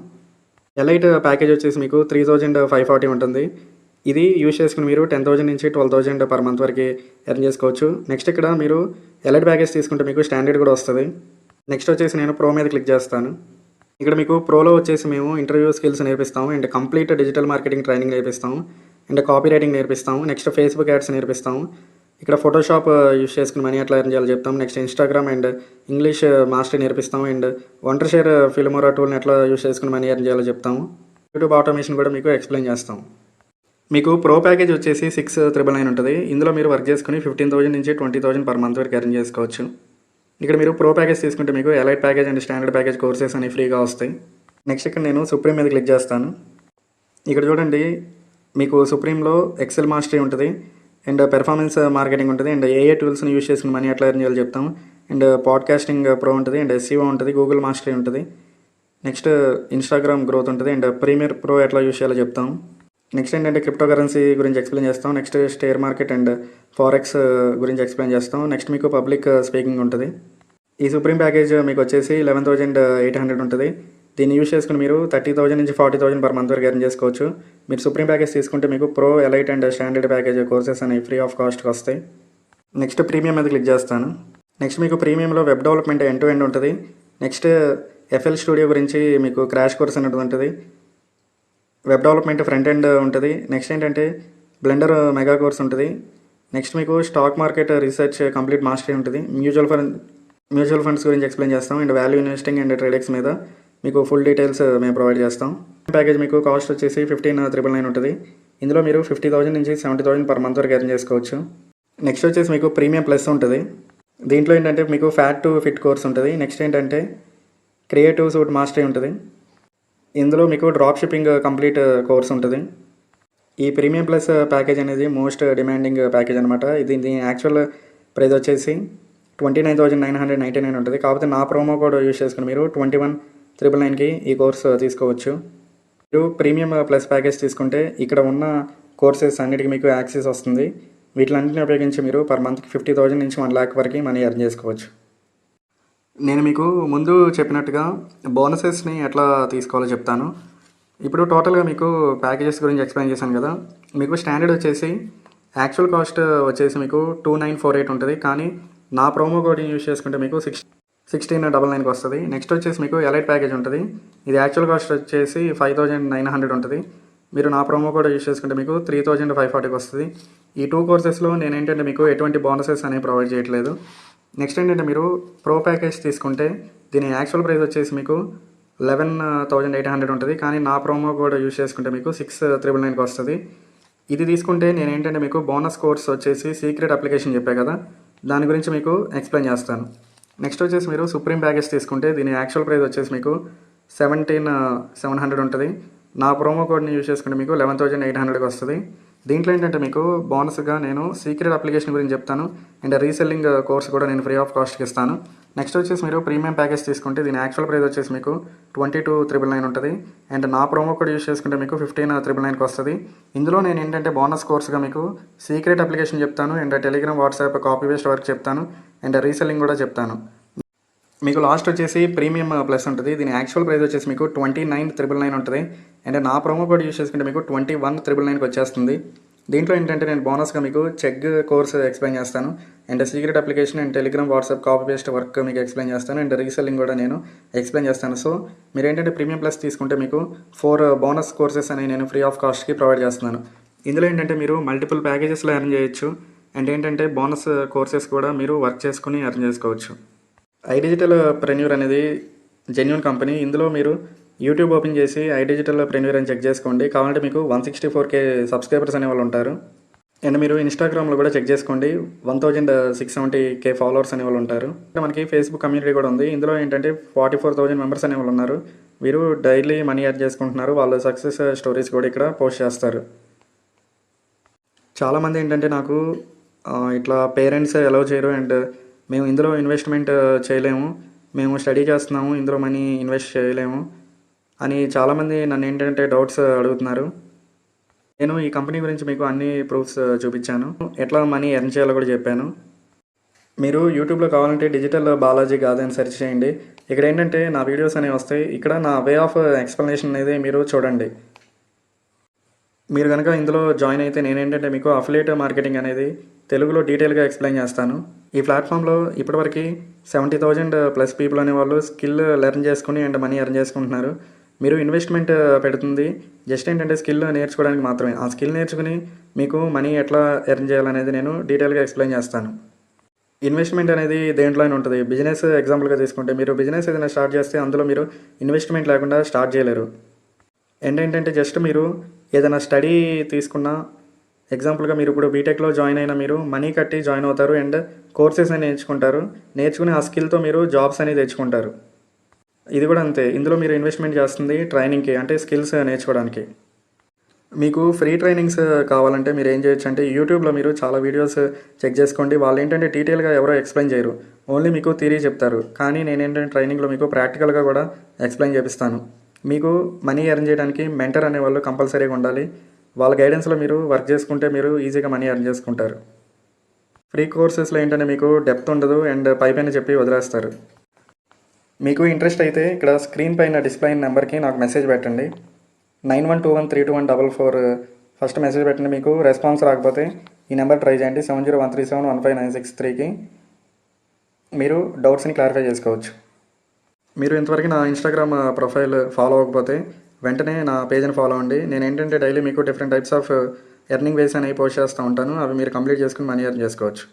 [SPEAKER 1] ఎలైట్ ప్యాకేజ్ వచ్చేసి మీకు 3,540 ఉంటుంది. ఇది యూజ్ చేసుకుని మీరు 10,000 నుంచి 12,000 per month వరకు ఎర్న్ చేసుకోవచ్చు. నెక్స్ట్ ఇక్కడ మీరు ఎలైట్ ప్యాకేజ్ తీసుకుంటే మీకు స్టాండర్డ్ కూడా వస్తుంది. నెక్స్ట్ వచ్చేసి నేను ప్రో మీద క్లిక్ చేస్తాను. ఇక్కడ మీకు ప్రోలో వచ్చేసి మేము ఇంటర్వ్యూ స్కిల్స్ నేర్పిస్తాము and complete digital marketing training నేర్పిస్తాము అండ్ కాపీ రైటింగ్ నేర్పిస్తాము, నెక్స్ట్ ఫేస్బుక్ యాడ్స్ నేర్పిస్తాము. ఇక్కడ ఫోటోషాప్ యూస్ చేసుకుని మనీ ఎట్లా ఎర్న్ చేయాలో చెప్తాం. Next Instagram and English mastery నేర్పిస్తాము అండ్ వంటర్షేర్ ఫిల్మోరా టూల్ని ఎట్లా యూస్ చేసుకుని మనీ ఎర్న్ చేయాలో చెప్తాము. యూట్యూబ్ ఆటోమేషన్ కూడా మీకు ఎక్స్ప్లెయిన్ చేస్తాం. మీకు ప్రో ప్యాకేజ్ వచ్చేసి 6,999 ఉంటుంది. ఇందులో మీరు వర్క్ చేసుకుని 15,000 నుంచి 20,000 per month వరకు ఎర్న్ చేసుకోవచ్చు. ఇక్కడ మీరు ప్రో ప్యాకేజ్ తీసుకుంటే మీకు elite package and standard package courses అని ఫ్రీగా వస్తాయి. నెక్స్ట్ ఇక్కడ నేను సుప్రీం మీద క్లిక్ చేస్తాను. ఇక్కడ చూడండి, మీకు సుప్రీంలో ఎక్సెల్ మాస్టరీ ఉంటుంది, అండ్ పెర్ఫార్మెన్స్ మార్కెటింగ్ ఉంటుంది, అండ్ ఏఏ టూల్స్ని యూజ్ చేసుకుని మనీ ఎట్లా ఎర్న్ చేయాలో చెప్తాం, అండ్ పాడ్కాస్టింగ్ ప్రో ఉంటుంది, అండ్ ఎస్సీఓ ఉంటుంది, గూగుల్ మాస్టరీ ఉంటుంది, నెక్స్ట్ ఇన్స్టాగ్రామ్ గ్రోత్ ఉంటుంది, అండ్ ప్రీమియర్ ప్రో ఎట్లా యూజ్ చేయాలో చెప్తాం. నెక్స్ట్ ఏంటంటే క్రిప్టో కరెన్సీ గురించి ఎక్స్ప్లెయిన్ చేస్తాం. Next share market and forex గురించి ఎక్స్ప్లెయిన్ చేస్తాం. నెక్స్ట్ మీకు పబ్లిక్ స్పీకింగ్ ఉంటుంది. ఈ సుప్రీం ప్యాకేజ్ మీకు వచ్చేసి 11,800 ఉంటుంది. దీన్ని యూజ్ చేసుకుని మీరు 30,000 నుంచి 40,000 పర్ మంత్ వరకు ఎర్న్ చేసుకోవచ్చు. మీరు సుప్రీం ప్యాకేజ్ తీసుకుంటే మీకు pro, elite and standard package courses అనేవి ఫ్రీ ఆఫ్ కాస్ట్కి వస్తాయి. నెక్స్ట్ ప్రీమియం మీద క్లిక్ చేస్తాను. నెక్స్ట్ మీకు ప్రీమియంలో web development end to end ఉంటుంది. నెక్స్ట్ ఎఫ్ఎల్ స్టూడియో గురించి మీకు క్రాష్ కోర్స్ అనేది ఉంటుంది. వెబ్ డెవలప్మెంట్ ఫ్రంట్ ఎండ్ ఉంటుంది. నెక్స్ట్ ఏంటంటే బ్లెండర్ మెగా కోర్స్ ఉంటుంది. నెక్స్ట్ మీకు stock market research complete mastery ఉంటుంది. మ్యూచువల్ ఫండ్స్ గురించి ఎక్స్ప్లెయిన్ చేస్తాం, అండ్ వాల్యూ ఇన్వెస్టింగ్ అండ్ ట్రేడెక్స్ మీద మీకు ఫుల్ డీటెయిల్స్ మేము ప్రొవైడ్ చేస్తాం. ప్యాకేజ్ మీకు కాస్ట్ వచ్చేసి 15,999 ఉంటుంది. ఇందులో మీరు 50,000 నుంచి 70,000 పర్ మంత్ వరకు ఎర్న్ చేసుకోవచ్చు. నెక్స్ట్ వచ్చేసి మీకు ప్రీమియం ప్లస్ ఉంటుంది. దీంట్లో ఏంటంటే మీకు ఫ్యాట్ టు ఫిట్ కోర్స్ ఉంటుంది. నెక్స్ట్ ఏంటంటే క్రియేటివ్ సూట్ మాస్టరీ ఉంటుంది. ఇందులో మీకు డ్రాప్ షిప్పింగ్ కంప్లీట్ కోర్స్ ఉంటుంది. ఈ ప్రీమియం ప్లస్ ప్యాకేజ్ అనేది మోస్ట్ డిమాండింగ్ ప్యాకేజ్ అనమాట. దీని యాక్చువల్ ప్రైస్ వచ్చేసి 29,999 ఉంటుంది. కాకపోతే నా ప్రోమో కోడ్ యూజ్ చేసుకుని మీరు 21,999కి ఈ కోర్స్ తీసుకోవచ్చు. మీరు ప్రీమియం ప్లస్ ప్యాకేజ్ తీసుకుంటే ఇక్కడ ఉన్న కోర్సెస్ అన్నిటికీ మీకు యాక్సెస్ వస్తుంది. వీటిలన్నింటిని ఉపయోగించి మీరు పర్ మంత్కి 50,000 నుంచి 1 lakh వరకు మనీ ఎర్న్ చేసుకోవచ్చు. నేను మీకు ముందు చెప్పినట్టుగా బోనసెస్ని ఎట్లా తీసుకోవాలో చెప్తాను. ఇప్పుడు టోటల్గా మీకు ప్యాకేజెస్ గురించి ఎక్స్ప్లెయిన్ చేశాను కదా. మీకు స్టాండర్డ్ వచ్చేసి యాక్చువల్ కాస్ట్ వచ్చేసి మీకు 2,948 ఉంటుంది. కానీ నా ప్రోమో కోడ్ యూజ్ చేసుకుంటే మీకు 1699కి వస్తుంది. నెక్స్ట్ వచ్చేసి మీకు ఎలైట్ ప్యాకేజ్ ఉంటుంది. ఇది యాక్చువల్ కాస్ట్ వచ్చేసి 5,900 ఉంటుంది. మీరు నా ప్రోమో కోడ్ యూజ్ చేసుకుంటే మీకు 3,540కి వస్తుంది. ఈ 2 కోర్సెస్లో నేను ఏంటంటే మీకు ఎటువంటి బోనసెస్ అనేవి ప్రొవైడ్ చేయట్లేదు. నెక్స్ట్ ఏంటంటే మీరు ప్రో ప్యాకేజ్ తీసుకుంటే దీని యాక్చువల్ ప్రైస్ వచ్చేసి మీకు 11,800 ఉంటుంది. కానీ నా ప్రోమో కోడ్ యూజ్ చేసుకుంటే మీకు 6,999కి వస్తుంది. ఇది తీసుకుంటే నేను ఏంటంటే మీకు బోనస్ కోర్స్ వచ్చేసి సీక్రెట్ అప్లికేషన్ చెప్పే కదా, దాని గురించి మీకు ఎక్స్ప్లెయిన్ చేస్తాను. నెక్స్ట్ వచ్చేసి మీరు సుప్రీం ప్యాకేజ్ తీసుకుంటే దీని యాక్చువల్ ప్రైస్ వచ్చేసి మీకు 17,700 ఉంటుంది. నా ప్రోమో కోడ్ని యూజ్ చేసుకుంటే మీకు 11,800కి వస్తుంది. దీంట్లో ఏంటంటే మీకు బోనస్గా నేను సీక్రెట్ అప్లికేషన్ గురించి చెప్తాను, అండ్ రీసెల్లింగ్ కోర్స్ కూడా నేను ఫ్రీ ఆఫ్ కాస్ట్కి ఇస్తాను. నెక్స్ట్ వచ్చేసి మీరు ప్రీమియం ప్యాకేజ్ తీసుకుంటే దీని యాక్చువల్ ప్రైస్ వచ్చేసి మీకు 22,999 ఉంటుంది. అండ్ నా ప్రోమో కోడ్ యూజ్ చేసుకుంటే మీకు 15,999కి వస్తుంది. ఇందులో నేను ఏంటంటే బోనస్ కోర్స్గా మీకు సీక్రెట్ అప్లికేషన్ చెప్తాను, and Telegram, WhatsApp copy paste work చెప్తాను, అండ్ రీసెల్లింగ్ కూడా చెప్తాను. మీకు లాస్ట్ వచ్చేసి ప్రీమియం ప్లస్ ఉంటుంది. దీని యాక్చువల్ ప్రైస్ వచ్చేసి మీకు 29,999 ఉంటుంది. అండ్ నా ప్రోమో కోడ్ యూజ్ చేసుకుంటే మీకు 21,999కి వచ్చేస్తుంది. దీంట్లో ఏంటంటే నేను బోనస్గా మీకు చెక్ కోర్స్ ఎక్స్ప్లెయిన్ చేస్తాను, and secret application and Telegram, WhatsApp copy paste work మీకు ఎక్స్ప్లెయిన్ చేస్తాను, అండ్ రీసెల్లింగ్ కూడా నేను ఎక్స్ప్లెయిన్ చేస్తాను. సో మీరు ఏంటంటే ప్రీమియం ప్లస్ తీసుకుంటే మీకు 4 బోనస్ కోర్సెస్ అనేవి నేను ఫ్రీ ఆఫ్ కాస్ట్కి ప్రొవైడ్ చేస్తున్నాను. ఇందులో ఏంటంటే మీరు మల్టిపుల్ ప్యాకేజెస్లో ఎర్న్ చేయొచ్చు, అండ్ ఏంటంటే బోనస్ కోర్సెస్ కూడా మీరు వర్క్ చేసుకుని ఎర్న్ చేసుకోవచ్చు. ఐడిజిటల్ ప్రెన్యూర్ అనేది జెన్యూన్ కంపెనీ. ఇందులో మీరు యూట్యూబ్ ఓపెన్ చేసి ఐడిజిటల్ ప్రెన్యూర్ అని చెక్ చేసుకోండి. కావాలంటే మీకు 164K సబ్స్క్రైబర్స్ అనే వాళ్ళు ఉంటారు. అండ్ మీరు ఇన్స్టాగ్రామ్లో కూడా చెక్ చేసుకోండి, 1,670K ఫాలోవర్స్ అనే వాళ్ళు ఉంటారు. మనకి ఫేస్బుక్ కమ్యూనిటీ కూడా ఉంది. ఇందులో ఏంటంటే 44,000 మెంబర్స్ అనే వాళ్ళు ఉన్నారు. వీరు డైలీ మనీ ఎర్న్ చేసుకుంటున్నారు. వాళ్ళ సక్సెస్ స్టోరీస్ కూడా ఇక్కడ పోస్ట్ చేస్తారు. చాలామంది ఏంటంటే నాకు ఇట్లా పేరెంట్స్ అలౌ చేయరు, అండ్ మేము ఇందులో ఇన్వెస్ట్మెంట్ చేయలేము, మేము స్టడీ చేస్తున్నాము, ఇందులో మనీ ఇన్వెస్ట్ చేయలేము అని చాలామంది నన్ను ఏంటంటే డౌట్స్ అడుగుతున్నారు. నేను ఈ కంపెనీ గురించి మీకు అన్ని ప్రూఫ్స్ చూపించాను, ఎట్లా మనీ ఎర్న్ చేయాలో కూడా చెప్పాను. మీరు యూట్యూబ్లో కావాలంటే డిజిటల్ బాలాజీ కాదని సెర్చ్ చేయండి. ఇక్కడ ఏంటంటే నా వీడియోస్ అనేవి వస్తాయి. ఇక్కడ నా వే ఆఫ్ ఎక్స్ప్లెనేషన్ అనేది మీరు చూడండి. మీరు కనుక ఇందులో జాయిన్ అయితే నేనేంటంటే మీకు అఫిలియేట్ మార్కెటింగ్ అనేది తెలుగులో డీటెయిల్గా ఎక్స్ప్లెయిన్ చేస్తాను. ఈ ప్లాట్ఫామ్లో ఇప్పటివరకు 70,000 ప్లస్ పీపుల్ అనేవాళ్ళు స్కిల్ లెర్న్ చేసుకుని అండ్ మనీ ఎర్న్ చేసుకుంటున్నారు. మీరు ఇన్వెస్ట్మెంట్ పెడుతుంది జస్ట్ ఏంటంటే స్కిల్ నేర్చుకోవడానికి మాత్రమే. ఆ స్కిల్ నేర్చుకుని మీకు మనీ ఎట్లా ఎర్న్ చేయాలనేది నేను డీటెయిల్గా ఎక్స్ప్లెయిన్ చేస్తాను. ఇన్వెస్ట్మెంట్ అనేది దేంట్లోనే ఉంటుంది. బిజినెస్ ఎగ్జాంపుల్గా తీసుకుంటే మీరు బిజినెస్ ఏదైనా స్టార్ట్ చేస్తే అందులో మీరు ఇన్వెస్ట్మెంట్ లేకుండా స్టార్ట్ చేయలేరు. ఏంటంటే జస్ట్ మీరు ఏదైనా స్టడీ తీసుకున్నా, ఎగ్జాంపుల్గా మీరు ఇప్పుడు బీటెక్లో జాయిన్ అయినా మీరు మనీ కట్టి జాయిన్ అవుతారు, అండ్ కోర్సెస్ అని నేర్చుకుంటారు. నేర్చుకుని ఆ స్కిల్తో మీరు జాబ్స్ అనేది తెచ్చుకుంటారు. ఇది కూడా అంతే. ఇందులో మీరు ఇన్వెస్ట్మెంట్ చేస్తుంది ట్రైనింగ్కి, అంటే స్కిల్స్ నేర్చుకోవడానికి. మీకు ఫ్రీ ట్రైనింగ్స్ కావాలంటే మీరు ఏం చేయొచ్చు అంటే యూట్యూబ్లో మీరు చాలా వీడియోస్ చెక్ చేసుకోండి. వాళ్ళు ఏంటంటే డీటెయిల్గా ఎవరో ఎక్స్ప్లెయిన్ చేయరు, ఓన్లీ మీకు థియరీ చెప్తారు. కానీ నేనేంటంటే ట్రైనింగ్లో మీకు ప్రాక్టికల్గా కూడా ఎక్స్ప్లెయిన్ చేపిస్తాను. మీకు మనీ ఎర్న్ చేయడానికి మెంటర్ అనేవాళ్ళు కంపల్సరీగా ఉండాలి. వాళ్ళ గైడెన్స్లో మీరు వర్క్ చేసుకుంటే మీరు ఈజీగా మనీ ఎర్న్ చేసుకుంటారు. ఫ్రీ కోర్సెస్లో ఏంటంటే మీకు డెప్త్ ఉండదు అండ్ పైపైన చెప్పి వదిలేస్తారు. మీకు ఇంట్రెస్ట్ అయితే ఇక్కడ స్క్రీన్ పైన డిస్ప్లే అయిన నెంబర్కి నాకు మెసేజ్ పెట్టండి. 91213144 ఫస్ట్ మెసేజ్ పెట్టండి. మీకు రెస్పాన్స్ రాకపోతే ఈ నెంబర్ ట్రై చేయండి. 7013715963కి మీరు డౌట్స్ని క్లారిఫై చేసుకోవచ్చు. మీరు ఇంతవరకు నా ఇన్స్టాగ్రామ్ ప్రొఫైల్ ఫాలో అవ్వకపోతే వెంటనే నా పేజ్ని ఫాలో అవ్వండి. నేను ఏంటంటే డైలీ మీకు డిఫరెంట్ టైప్స్ ఆఫ్ ఎర్నింగ్ వేస్ అనేవి పోస్ట్ చేస్తూ ఉంటాను. అవి మీరు కంప్లీట్ చేసుకుని మనీ ఎర్న్ చేసుకోవచ్చు.